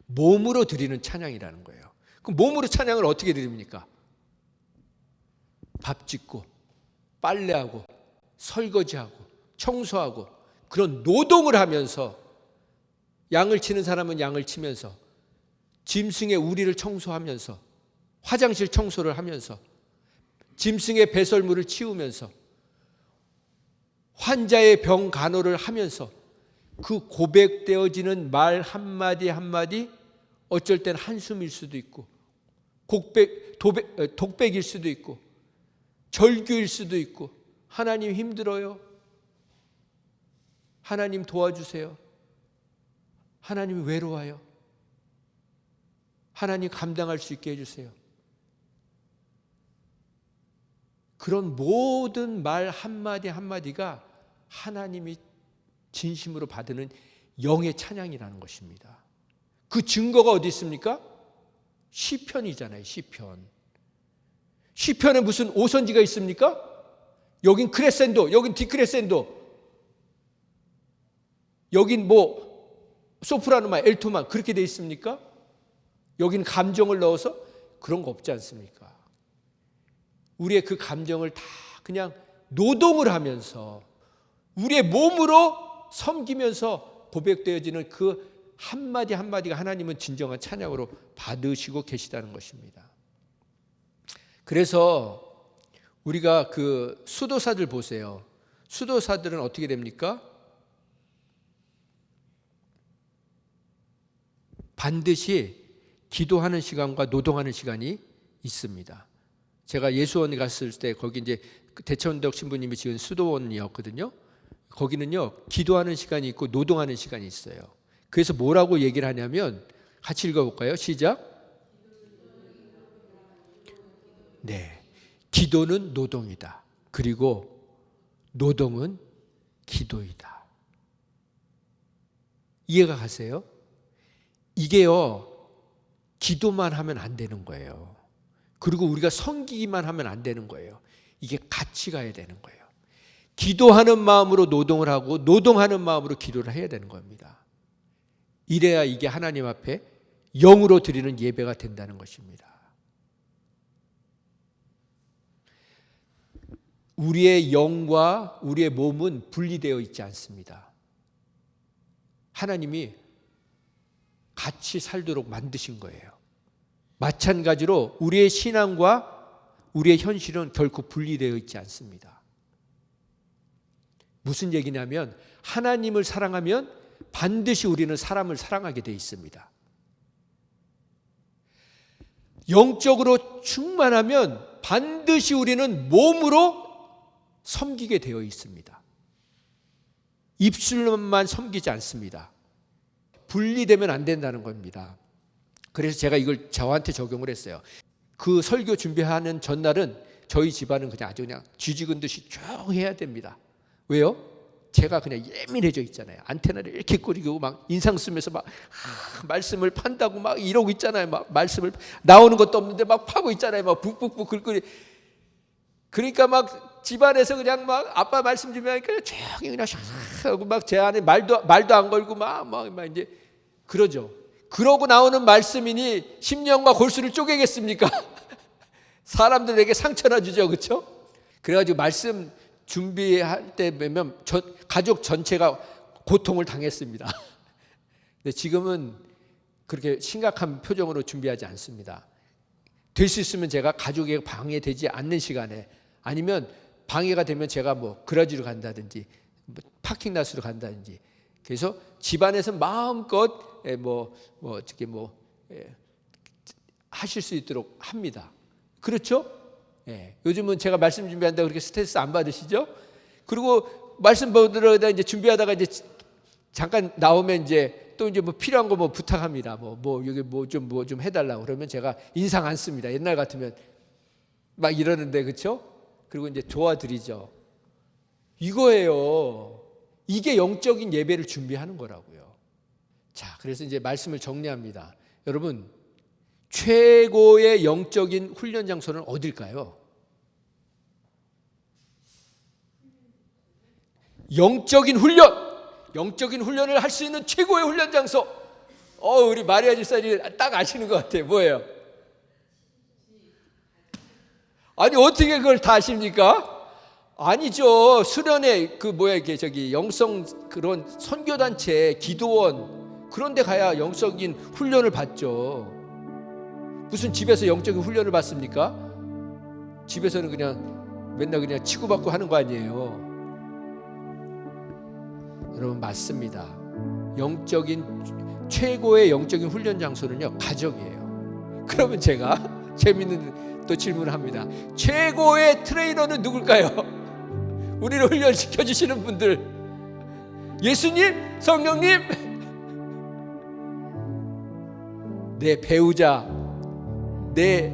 몸으로 드리는 찬양이라는 거예요. 그럼 몸으로 찬양을 어떻게 드립니까? 밥 짓고 빨래하고 설거지하고 청소하고 그런 노동을 하면서, 양을 치는 사람은 양을 치면서, 짐승의 우리를 청소하면서, 화장실 청소를 하면서, 짐승의 배설물을 치우면서, 환자의 병 간호를 하면서, 그 고백되어지는 말 한마디 한마디 어쩔 땐 한숨일 수도 있고 독백일 수도 있고 절규일 수도 있고, 하나님 힘들어요, 하나님 도와주세요, 하나님 외로워요, 하나님 감당할 수 있게 해주세요. 그런 모든 말 한마디 한마디가 하나님이 진심으로 받는 영의 찬양이라는 것입니다. 그 증거가 어디 있습니까? 시편이잖아요. 시편에 무슨 오선지가 있습니까? 여긴 크레센도, 여긴 디크레센도, 여긴 소프라노만, 엘토만 그렇게 돼 있습니까? 여긴 감정을 넣어서 그런 거 없지 않습니까? 우리의 그 감정을 다 그냥 노동을 하면서 우리의 몸으로 섬기면서 고백되어지는 그 한마디 한마디가 하나님은 진정한 찬양으로 받으시고 계시다는 것입니다. 그래서 우리가 그 수도사들 보세요. 수도사들은 어떻게 됩니까? 반드시 기도하는 시간과 노동하는 시간이 있습니다. 제가 예수원에 갔을 때 거기 이제 대천덕 신부님이 지은 수도원이었거든요. 거기는요, 기도하는 시간이 있고 노동하는 시간이 있어요. 그래서 뭐라고 얘기를 하냐면, 같이 읽어볼까요? 시작. 네, 기도는 노동이다. 그리고 노동은 기도이다. 이해가 가세요? 이게요, 기도만 하면 안 되는 거예요. 그리고 우리가 섬기기만 하면 안 되는 거예요. 이게 같이 가야 되는 거예요. 기도하는 마음으로 노동을 하고 노동하는 마음으로 기도를 해야 되는 겁니다. 이래야 이게 하나님 앞에 영으로 드리는 예배가 된다는 것입니다. 우리의 영과 우리의 몸은 분리되어 있지 않습니다. 하나님이 같이 살도록 만드신 거예요. 마찬가지로 우리의 신앙과 우리의 현실은 결코 분리되어 있지 않습니다. 무슨 얘기냐면, 하나님을 사랑하면 반드시 우리는 사람을 사랑하게 되어 있습니다. 영적으로 충만하면 반드시 우리는 몸으로 섬기게 되어 있습니다. 입술로만 섬기지 않습니다. 분리되면 안 된다는 겁니다. 그래서 제가 이걸 저한테 적용을 했어요. 그 설교 준비하는 전날은 저희 집안은 그냥 아주 그냥 쥐죽은 듯이 쭉 해야 됩니다. 왜요? 제가 그냥 예민해져 있잖아요. 안테나를 이렇게 꾸리고 막 인상 쓰면서 막 말씀을 판다고 막 이러고 있잖아요. 막 말씀을 나오는 것도 없는데 막 파고 있잖아요. 막 북북북 긁고. 그러니까 막 집안에서 그냥 막 아빠 말씀 준비하니까 조용히 그냥 하고 막 제 안에 말도 안 걸고 막 이제 그러죠. 그러고 나오는 말씀이니 심령과 골수를 쪼개겠습니까? 사람들에게 상처나 주죠, 그렇죠? 그래가지고 말씀 준비할 때 보면 가족 전체가 고통을 당했습니다. 근데 지금은 그렇게 심각한 표정으로 준비하지 않습니다. 될 수 있으면 제가 가족에게 방해되지 않는 시간에, 아니면 방해가 되면 제가 그라지로 간다든지 파킹라스로 간다든지, 그래서 집안에서 마음껏 어떻게 하실 수 있도록 합니다. 그렇죠? 예. 요즘은 제가 말씀 준비한다고 그렇게 스트레스 안 받으시죠? 그리고 말씀 보다가 이제 준비하다가 이제 잠깐 나오면 이제 또 이제 필요한 거 부탁합니다. 여기 좀 해달라고. 그러면 제가 인상 안 씁니다. 옛날 같으면 막 이러는데, 그렇죠? 그리고 이제 도와드리죠. 이거예요. 이게 영적인 예배를 준비하는 거라고요. 자, 그래서 이제 말씀을 정리합니다. 여러분, 최고의 영적인 훈련 장소는 어딜까요? 영적인 훈련을 할 수 있는 최고의 훈련 장소. 우리 마리아 집사님 딱 아시는 것 같아요. 뭐예요? 아니 어떻게 그걸 다 아십니까? 아니죠. 수련회 이게 영성 그런 선교단체 기도원 그런 데 가야 영적인 훈련을 받죠. 무슨 집에서 영적인 훈련을 받습니까? 집에서는 그냥 맨날 그냥 치고받고 하는 거 아니에요. 여러분 맞습니다. 최고의 영적인 훈련 장소는요 가정이에요. 그러면 제가 재밌는 또 질문을 합니다. 최고의 트레이너는 누굴까요? 우리를 훈련시켜 주시는 분들, 예수님, 성령님, 내 배우자, 내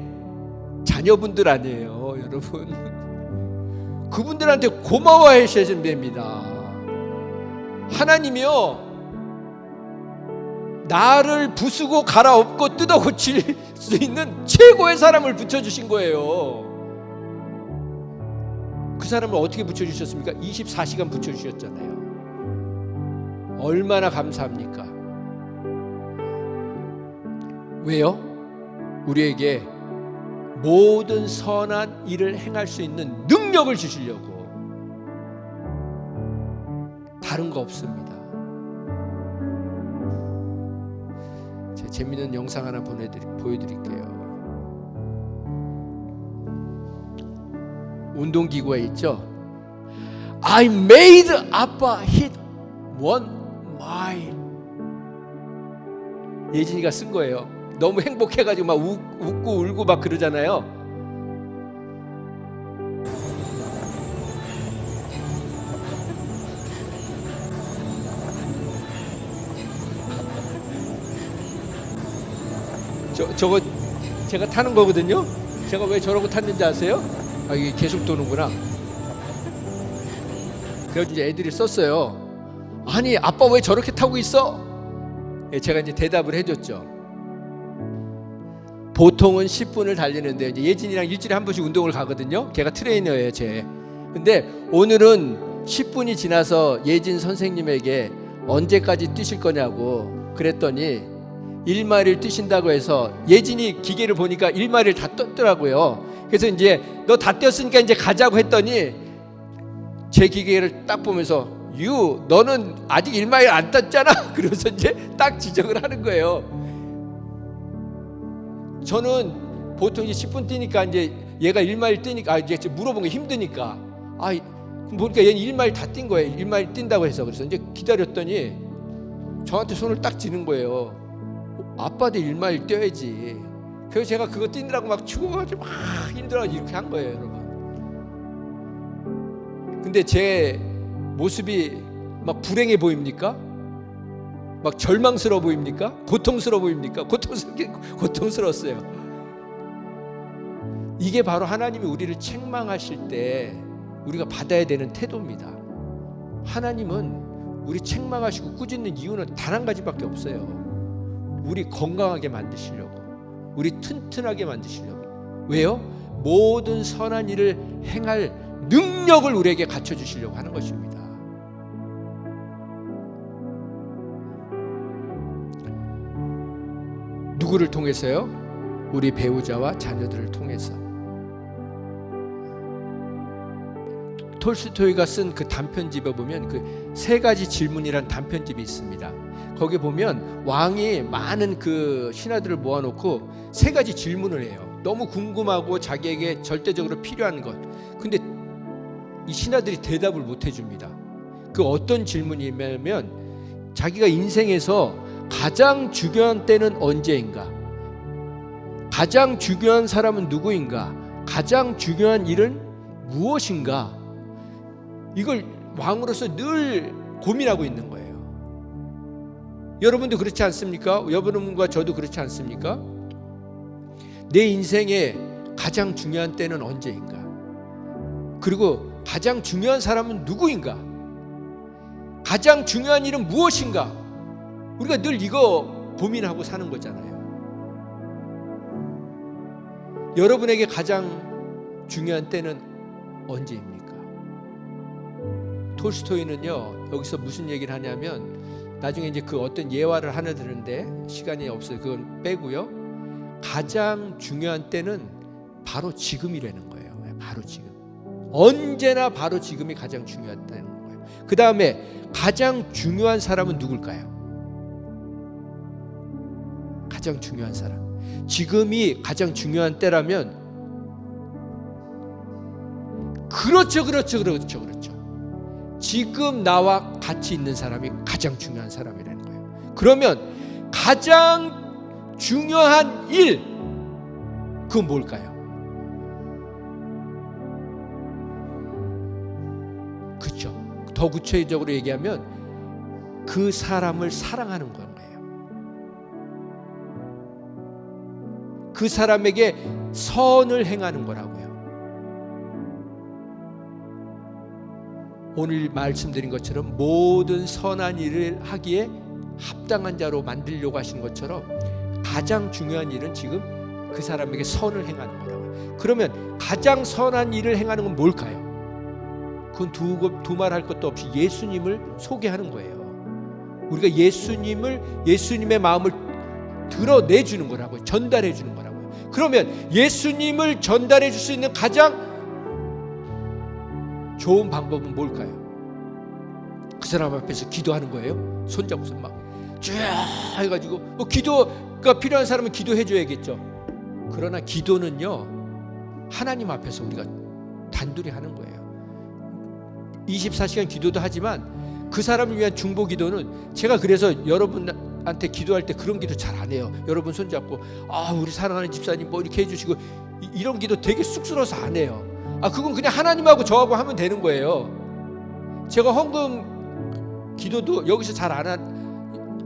자녀분들 아니에요, 여러분. 그분들한테 고마워하셔야 됩니다. 하나님이요 나를 부수고 갈아엎고 뜯어 고칠 수 있는 최고의 사람을 붙여주신 거예요. 그 사람을 어떻게 붙여주셨습니까? 24시간 붙여주셨잖아요. 얼마나 감사합니까? 왜요? 우리에게 모든 선한 일을 행할 수 있는 능력을 주시려고. 다른 거 없습니다. 제가 재미있는 영상 하나 보여드릴게요. 운동기구가 있죠. I made 아빠 hit 1 mile. 예진이가 쓴 거예요. 너무 행복해가지고 막 웃고 울고 막 그러잖아요. 저거 제가 타는 거거든요. 제가 왜 저러고 탔는지 아세요? 이게 계속 도는구나. 그래서 이제 애들이 썼어요. 아니 아빠 왜 저렇게 타고 있어? 제가 이제 대답을 해줬죠. 보통은 10분을 달리는데 이제 예진이랑 일주일에 한 번씩 운동을 가거든요. 걔가 트레이너예요, 쟤. 근데 오늘은 10분이 지나서 예진 선생님에게 언제까지 뛰실 거냐고 그랬더니 1마일을 뛰신다고 해서 예진이 기계를 보니까 1마일을 다 떴더라고요. 그래서 이제 너 다 뛰었으니까 이제 가자고 했더니 제 기계를 딱 보면서 너는 아직 1마일 안 떴잖아. 그러면서 이제 딱 지적을 하는 거예요. 저는 보통 이제 10분 뛰니까 이제 얘가 1마일 뛰니까 이제 물어본 게 힘드니까 보니까 얘는 1마일 다 뛴 거예요. 1마일 뛴다고 해서. 그래서 이제 기다렸더니 저한테 손을 딱 쥐는 거예요. 아빠도 1마일 뛰어야지. 그래서 제가 그거 뛰느라고 막 추워가지고 막 힘들어가지고 이렇게 한 거예요, 여러분. 근데 제 모습이 막 불행해 보입니까? 막 절망스러워 보입니까? 고통스러워 보입니까? 고통스러웠어요. 이게 바로 하나님이 우리를 책망하실 때 우리가 받아야 되는 태도입니다. 하나님은 우리 책망하시고 꾸짖는 이유는 단 한 가지밖에 없어요. 우리 건강하게 만드시려고, 우리 튼튼하게 만드시려고. 왜요? 모든 선한 일을 행할 능력을 우리에게 갖춰주시려고 하는 것입니다. 누구를 통해서요? 우리 배우자와 자녀들을 통해서. 톨스토이가 쓴 그 단편집에 보면 그 세 가지 질문이란 단편집이 있습니다. 거기 보면 왕이 많은 그 신하들을 모아놓고 세 가지 질문을 해요. 너무 궁금하고 자기에게 절대적으로 필요한 것. 근데 이 신하들이 대답을 못 해줍니다. 그 어떤 질문이냐면 자기가 인생에서 가장 중요한 때는 언제인가? 가장 중요한 사람은 누구인가? 가장 중요한 일은 무엇인가? 이걸 왕으로서 늘 고민하고 있는 거예요. 여러분도 그렇지 않습니까? 여러분과 저도 그렇지 않습니까? 내 인생의 가장 중요한 때는 언제인가? 그리고 가장 중요한 사람은 누구인가? 가장 중요한 일은 무엇인가? 우리가 늘 이거 고민하고 사는 거잖아요. 여러분에게 가장 중요한 때는 언제입니까? 톨스토이는요 여기서 무슨 얘기를 하냐면 나중에 이제 그 어떤 예화를 하나 들은데 시간이 없어요. 그건 빼고요. 가장 중요한 때는 바로 지금이라는 거예요. 바로 지금. 언제나 바로 지금이 가장 중요하다는 거예요. 그 다음에 가장 중요한 사람은 누굴까요? 가장 중요한 사람. 지금이 가장 중요한 때라면 그렇죠. 지금 나와 같이 있는 사람이 가장 중요한 사람이라는 거예요. 그러면 가장 중요한 일, 그건 뭘까요? 그렇죠. 더 구체적으로 얘기하면 그 사람을 사랑하는 거예요. 그 사람에게 선을 행하는 거라고요. 오늘 말씀드린 것처럼 모든 선한 일을 하기에 합당한 자로 만들려고 하시는 것처럼 가장 중요한 일은 지금 그 사람에게 선을 행하는 거라고요. 그러면 가장 선한 일을 행하는 건 뭘까요? 그건 두말할 것도 없이 예수님을 소개하는 거예요. 우리가 예수님의 마음을 드러내 주는 거라고요. 전달해 주는 거라고요. 그러면 예수님을 전달해 줄 수 있는 가장 좋은 방법은 뭘까요? 그 사람 앞에서 기도하는 거예요. 손잡고서 막 쭉 해가지고 기도가 필요한 사람은 기도해 줘야겠죠. 그러나 기도는요, 하나님 앞에서 우리가 단둘이 하는 거예요. 24시간 기도도 하지만 그 사람을 위한 중보 기도는, 제가 그래서 여러분한테 기도할 때 그런 기도 잘 안 해요. 여러분 손잡고 우리 사랑하는 집사님 뭐 이렇게 해주시고, 이런 기도 되게 쑥스러워서 안 해요. 그건 그냥 하나님하고 저하고 하면 되는 거예요. 제가 헌금 기도도 여기서 잘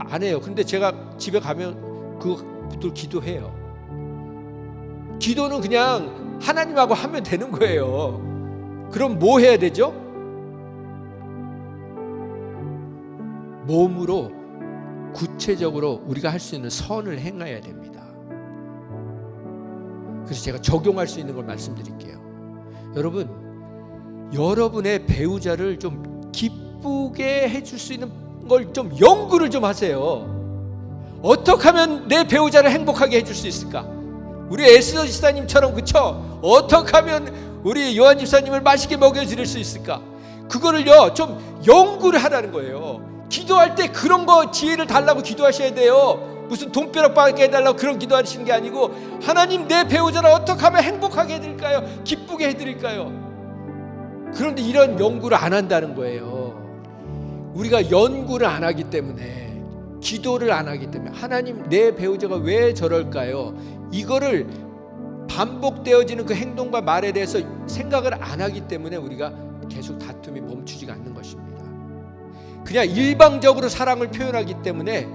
안 해요. 근데 제가 집에 가면 그것들 기도해요. 기도는 그냥 하나님하고 하면 되는 거예요. 그럼 뭐 해야 되죠? 몸으로 구체적으로 우리가 할 수 있는 선을 행해야 됩니다. 그래서 제가 적용할 수 있는 걸 말씀드릴게요. 여러분, 여러분의 배우자를 좀 기쁘게 해줄 수 있는 걸 좀 연구를 좀 하세요. 어떻게 하면 내 배우자를 행복하게 해줄 수 있을까? 우리 에스더 집사님처럼, 그쵸? 어떻게 하면 우리 요한 집사님을 맛있게 먹여드릴 수 있을까? 그거를요 좀 연구를 하라는 거예요. 기도할 때 그런 거 지혜를 달라고 기도하셔야 돼요. 무슨 돈벼락 받게 해달라고 그런 기도하시는 게 아니고, 하나님, 내 배우자를 어떻게 하면 행복하게 해드릴까요? 기쁘게 해드릴까요? 그런데 이런 연구를 안 한다는 거예요. 우리가 연구를 안 하기 때문에, 기도를 안 하기 때문에, 하나님, 내 배우자가 왜 저럴까요? 이거를 반복되어지는 그 행동과 말에 대해서 생각을 안 하기 때문에 우리가 계속 다툼이 멈추지가 않는 것입니다. 그냥 일방적으로 사랑을 표현하기 때문에,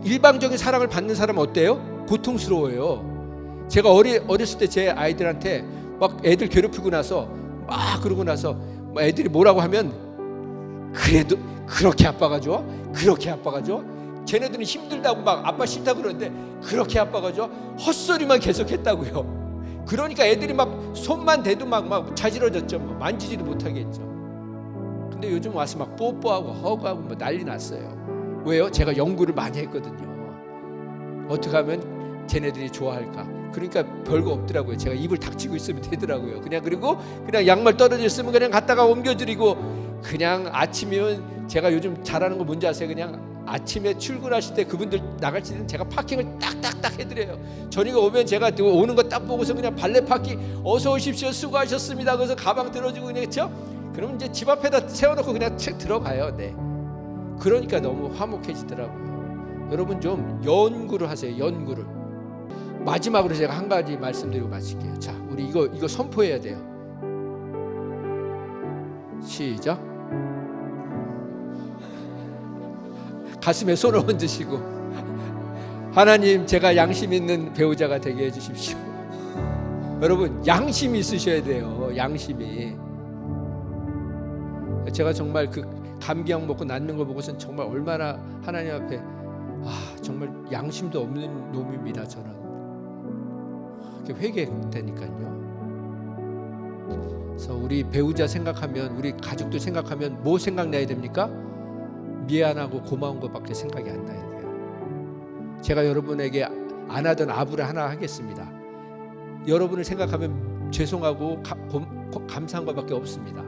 일방적인 사랑을 받는 사람은 어때요? 고통스러워요. 제가 어렸을 때 제 아이들한테 막 애들 괴롭히고 나서 막 그러고 나서 애들이 뭐라고 하면, 그래도 그렇게 아빠가 좋아? 그렇게 아빠가 좋아? 쟤네들은 힘들다고 막 아빠 싫다고 그러는데 그렇게 아빠가 좋아? 헛소리만 계속했다고요. 그러니까 애들이 막 손만 대도 막 자지러졌죠. 만지지도 못하게 했죠. 근데 요즘 와서 막 뽀뽀하고 허그하고 뭐 난리 났어요. 왜요? 제가 연구를 많이 했거든요. 어떻게 하면 쟤네들이 좋아할까? 그러니까 별거 없더라고요. 제가 입을 닥치고 있으면 되더라고요. 그리고 양말 떨어져 있으면 그냥 갖다가 옮겨드리고, 그냥 아침이면 제가 요즘 잘하는 거 뭔지 아세요? 그냥 아침에 출근하실 때 그분들 나갈 때는 제가 파킹을 딱딱딱 해드려요. 저녁에 오면 제가 오는 거 딱 보고서 그냥 발레 파킹, 어서 오십시오, 수고하셨습니다. 그래서 가방 들어주고 그냥, 그렇죠? 그럼 이제 집 앞에다 세워놓고 그냥 책 들어가요. 네. 그러니까 너무 화목해지더라고요. 여러분 좀 연구를 하세요. 연구를. 마지막으로 제가 한 가지 말씀드리고 마칠게요. 자, 우리 이거 선포해야 돼요. 시작. 가슴에 손을 얹으시고, 하나님, 제가 양심 있는 배우자가 되게 해주십시오. 여러분, 양심이 있으셔야 돼요. 양심이. 제가 정말 그 감기약 먹고 낫는 거 보고선 정말 얼마나 하나님 앞에 정말 양심도 없는 놈입니다. 저는 회개되니까요. 그래서 우리 배우자 생각하면, 우리 가족들 생각하면 뭐 생각나야 됩니까? 미안하고 고마운 것밖에 생각이 안 나야 돼요. 제가 여러분에게 안 하던 아부를 하나 하겠습니다. 여러분을 생각하면 죄송하고 감사한 것밖에 없습니다.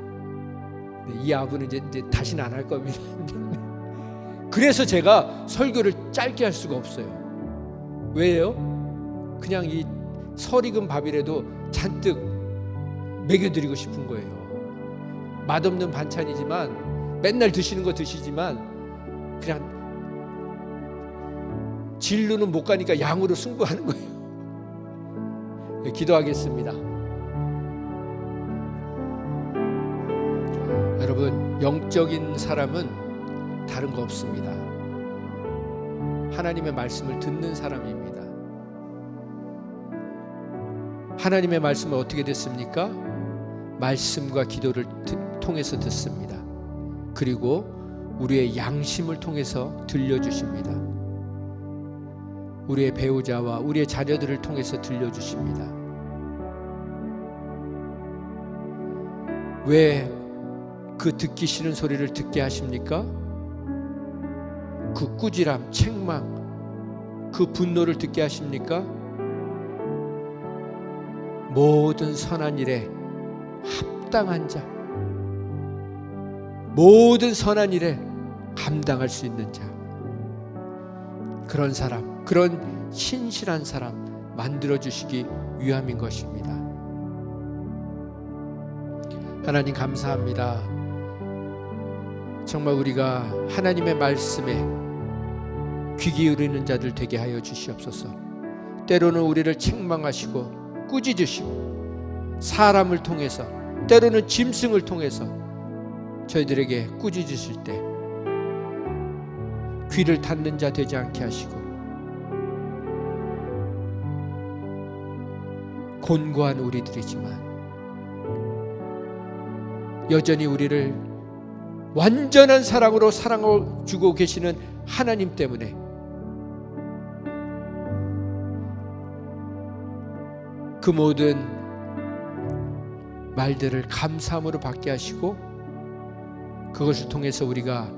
이 아부는 이제 다시는 안 할 겁니다. 그래서 제가 설교를 짧게 할 수가 없어요. 왜요? 그냥 이 설익은 밥이라도 잔뜩 먹여드리고 싶은 거예요. 맛없는 반찬이지만 맨날 드시는 거 드시지만 그냥 진로는 못 가니까 양으로 승부하는 거예요. 기도하겠습니다. 여러분, 영적인 사람은 다른 거 없습니다. 하나님의 말씀을 듣는 사람입니다. 하나님의 말씀은 어떻게 됐습니까? 말씀과 기도를 통해서 듣습니다. 그리고 우리의 양심을 통해서 들려주십니다. 우리의 배우자와 우리의 자녀들을 통해서 들려주십니다. 왜 그 듣기 싫은 소리를 듣게 하십니까? 그 꾸지람, 책망, 그 분노를 듣게 하십니까? 모든 선한 일에 합당한 자, 모든 선한 일에 감당할 수 있는 자, 그런 사람, 그런 신실한 사람 만들어주시기 위함인 것입니다. 하나님 감사합니다. 정말 우리가 하나님의 말씀에 귀 기울이는 자들 되게 하여 주시옵소서. 때로는 우리를 책망하시고 꾸짖으시고 사람을 통해서, 때로는 짐승을 통해서 저희들에게 꾸짖으실 때 귀를 닫는 자 되지 않게 하시고 곤고한 우리들이지만 여전히 우리를 완전한 사랑으로 사랑해주고 계시는 하나님 때문에 그 모든 말들을 감사함으로 받게 하시고 그것을 통해서 우리가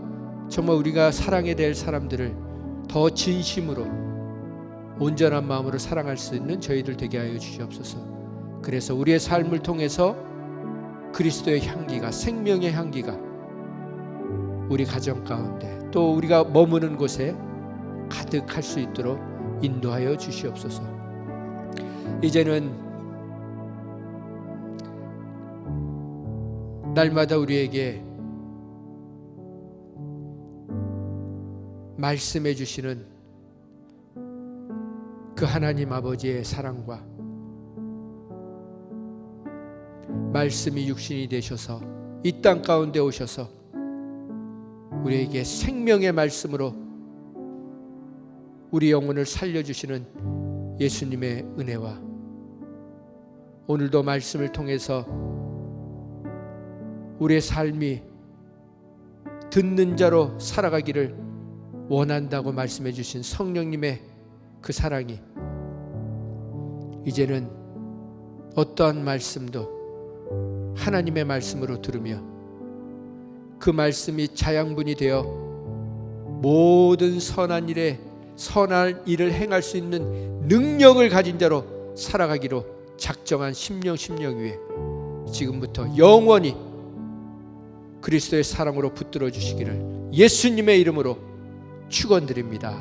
정말 우리가 사랑해야 될 사람들을 더 진심으로 온전한 마음으로 사랑할 수 있는 저희들 되게 하여 주시옵소서. 그래서 우리의 삶을 통해서 그리스도의 향기가, 생명의 향기가 우리 가정 가운데 또 우리가 머무는 곳에 가득할 수 있도록 인도하여 주시옵소서. 이제는 날마다 우리에게 말씀해 주시는 그 하나님 아버지의 사랑과 말씀이 육신이 되셔서 이 땅 가운데 오셔서 우리에게 생명의 말씀으로 우리 영혼을 살려주시는 예수님의 은혜와 오늘도 말씀을 통해서 우리의 삶이 듣는 자로 살아가기를 원한다고 말씀해 주신 성령님의 그 사랑이 이제는 어떠한 말씀도 하나님의 말씀으로 들으며 그 말씀이 자양분이 되어 모든 선한 일을 행할 수 있는 능력을 가진 자로 살아가기로 작정한 심령 위에 지금부터 영원히 그리스도의 사랑으로 붙들어 주시기를 예수님의 이름으로 축원드립니다.